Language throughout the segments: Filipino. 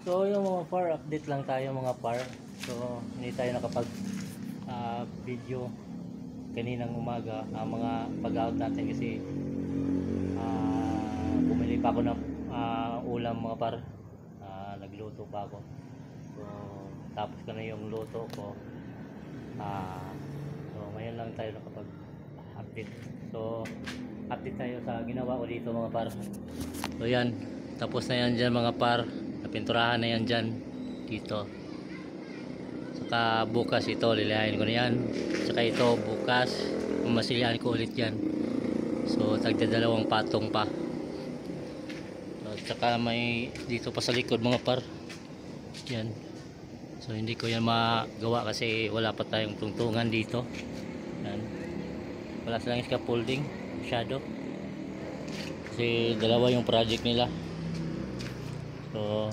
So yung mga par, update lang tayo mga par. So hindi tayo nakapag video kaninang umaga ang mga pag-out natin kasi bumili pa ako ng ulam mga par. Nagluto pa ako. So tapos ko na yung luto ko. So ngayon lang tayo nakapag update. So update tayo sa ginawa ko dito mga par. So yan, tapos na yan dyan mga par, napinturahan na yan dyan dito. Saka bukas ito lilihain ko na yan. Saka ito bukas mamasilihan ko ulit yan. So tagdadalawang patong pa. So, saka may dito pa sa likod mga par yan. So hindi ko yan magawa kasi wala pa tayong tungtungan dito yan. Wala silang scaffolding masyado kasi dalawa yung project nila. So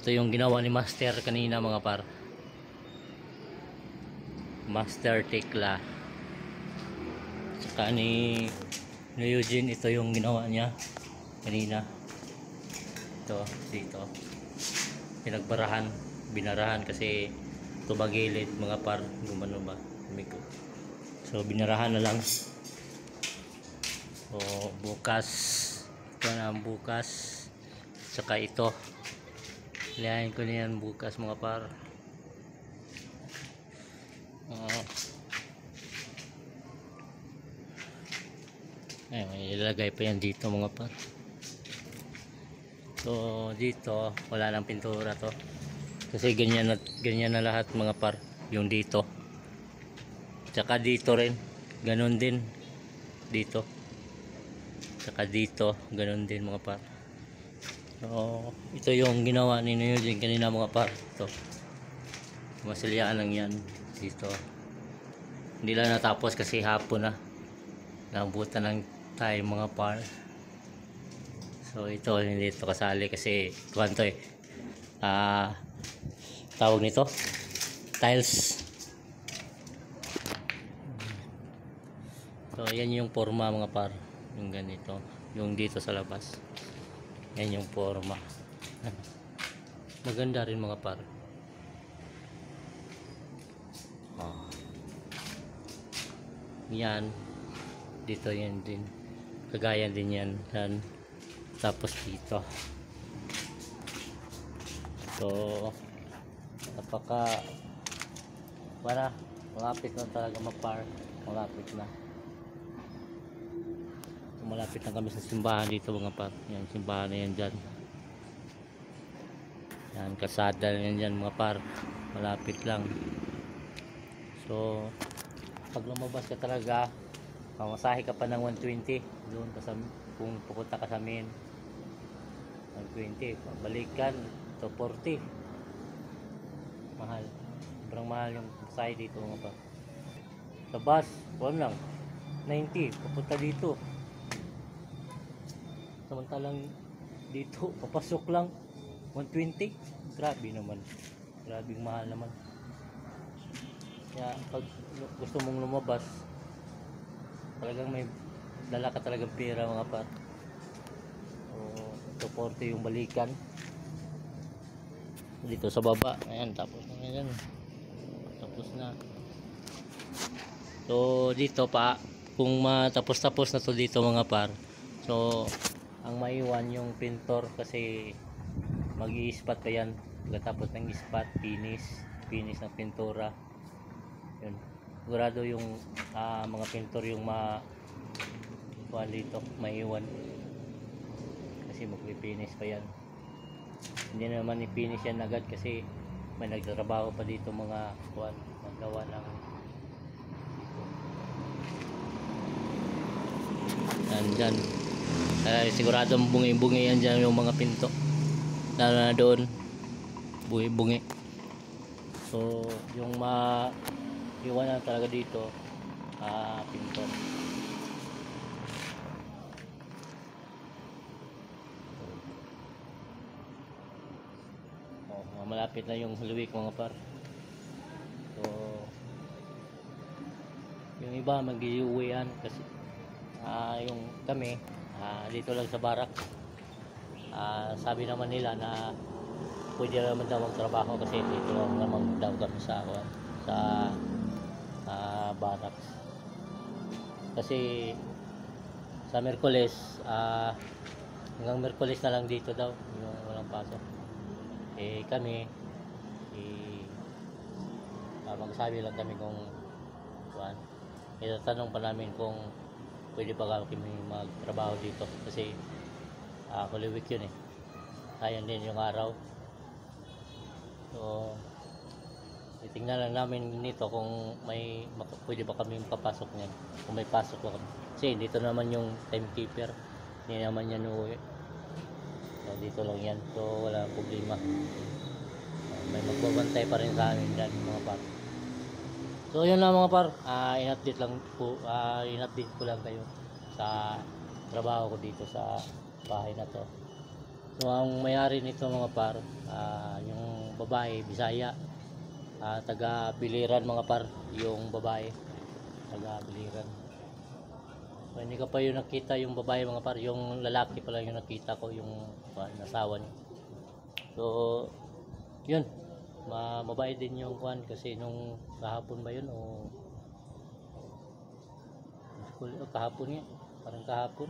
ito yung ginawa ni Master kanina mga par, Master Tekla. Saka ni Eugene, ito yung ginawa niya kanina. Ito dito pinagbarahan, binarahan kasi ito bagilid mga par, gumano ba so binarahan na lang. So bukas ito na ang bukas. Saka ito lihain ko na yan bukas mga par. May ilalagay pa yan dito mga par. So dito wala nang pintura to kasi ganyan na lahat mga par. Yung dito tsaka dito rin ganun din, dito tsaka dito ganun din mga par. So ito yung ginawa ni Eugene kanina mga par. Ito masaliaan lang yan dito, hindi lang natapos kasi hapon na nabutan ng time mga par. So ito hindi ito kasali kasi kuwanto tawag nito tiles. So yan yung forma mga par, yung ganito, yung dito sa labas yan yung forma. Maganda rin mga par. Yan dito yan din kagaya din yan, yan. Tapos dito so napaka para malapit na talaga mapar, malapit na. So, malapit na kami sa simbahan dito mga par. Yan simbahan na yan dyan, yan kasada na yan dyan mga par, malapit lang. So pag lumabas ka talaga pamasahe ka pa ng 120 doon ka sa, kung pupunta ka sa main 120, balikan to 40, mahal, sobrang mahal yung pasahe dito mga pa. Sa bus wala lang 90 papunta dito, samantalang dito papasok lang 120. Grabe naman, grabing mahal naman. Kaya pag gusto mong lumabas talagang may dala ka talagang pera mga par. So 40 yung balikan dito sa baba. Ayan, tapos na yan, tapos na. So dito pa kung matapos na to dito mga par, so ang maiwan yung pintor kasi mag-i-spot pa yan pagkatapos ng spot, finish ng pintura yun. Sigurado yung mga pintor yung kuha dito maiwan kasi mag-finish pa yan. Hindi naman i-finish yan agad kasi may nagtatrabaho pa dito mga kuha magawa ng yan dyan. Sigurado bungi-bungi yan dyan yung mga pinto lalo na doon bungi-bungi. So yung iwan na talaga dito pintor. Malapit na yung Halloween mga par. So yung iba mag-iuwian kasi yung kami dito lang sa barak. Sabi naman nila na pwede naman daw magtrabaho kasi dito lang naman daw kami sa barracks. Kasi sa Merkules, hanggang Merkules na lang dito daw yung walang pasok. Eh kami, magsabi lang kami kung kuan. Itatanong pa namin kung pwede pa kami magtrabaho dito kasi Holy Week yun eh. Sayang din yung araw. So titingnan lang namin nito kung pwede ba kami makapasok niyan, kung may pasok ba kami. Kasi dito naman yung timekeeper, hindi naman yan uuwi. So dito lang yan, so wala problema. May magbabantay pa rin sa amin dyan mga par. So yun lang mga par, in-update ko lang kayo sa trabaho ko dito sa bahay na to. So ang may-ari nito mga par, yung babae Bisaya, taga Biliran mga par, yung babae taga Biliran. So hindi ko pa yung nakita yung babae mga par, yung lalaki pa lang yung nakita ko, yung nasawa niya. So yun, mabait din yung kwan kasi nung kahapon ba yun o kahapon nga, parang kahapon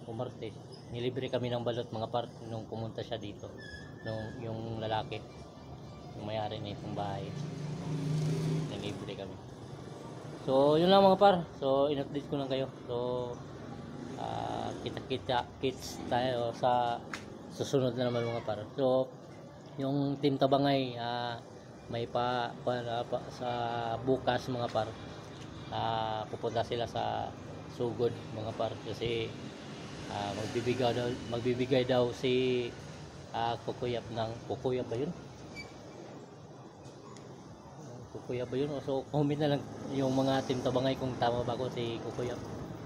o Martes, nilibre kami ng balot mga par nung pumunta siya dito, yung lalaki, yung may-ari na itong bahay, nilibre kami. So yun lang mga par, so in-update ko lang kayo. So kits tayo sa susunod na naman mga par. So yung Team Tabangay, may sa bukas mga par, pupunta sila sa Sugod mga par kasi magbibigay daw si Kukuyap ng Kukuyap ba yun? Kukuyap ba yun? So comment na lang yung mga Team Tabangay kung tama ba ko si Kukuyap.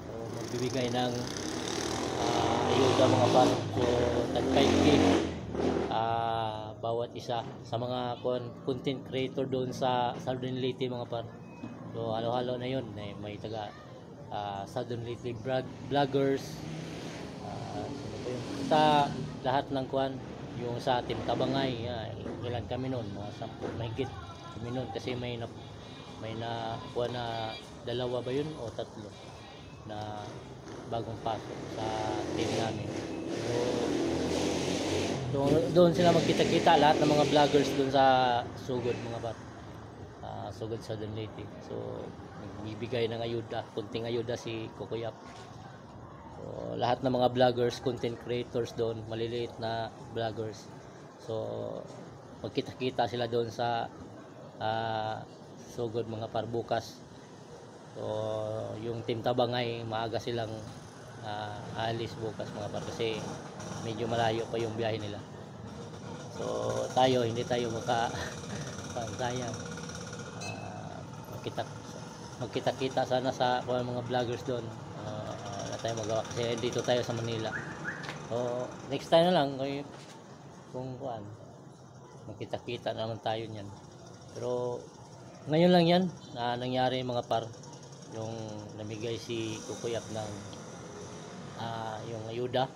So magbibigay ng ayuda mga par. So tag 5K bawat isa sa mga content creator doon sa Southern Leyte mga par. So halo-halo na yun, may taga Southern Leyte vloggers, sa lahat ng kwan, yung sa Team Tabangay, ilan kami noon, mga 10 mahigit kami noon kasi may na kuha na 2 ba yun o 3 na bagong pasok sa team namin. So doon sila magkita-kita lahat ng mga vloggers doon sa Sugod mga par, Sugod Southern Leyte. So nagbibigay ng ayuda, kunting ayuda si Kukuyap. So lahat ng mga vloggers, content creators doon, maliliit na vloggers, so magkita-kita sila doon sa Sugod mga par bukas. So yung Team Tabangay maaga silang alis bukas mga par kasi medyo malayo pa yung biyahe nila. So tayo hindi tayo sayang, magkita-kita sana sa mga vloggers doon. Wala tayo magawa kasi dito tayo sa Manila. So next time na lang kung magkita-kita naman tayo niyan. Pero ngayon lang yan na nangyari mga par, yung namigay si Kukuyap ng yung ayuda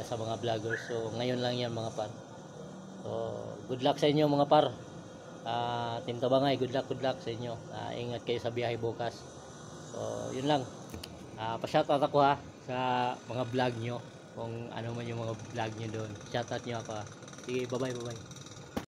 sa mga vloggers. So ngayon lang yan mga par. So good luck sa inyo mga par. Team Tabangay, good luck sa inyo. Ingat kayo sa biyahe bukas. So yun lang. Pa-shoutout ako sa mga vlog nyo, kung ano man yung mga vlog nyo doon. Shoutout nyo ako. Sige, bye bye.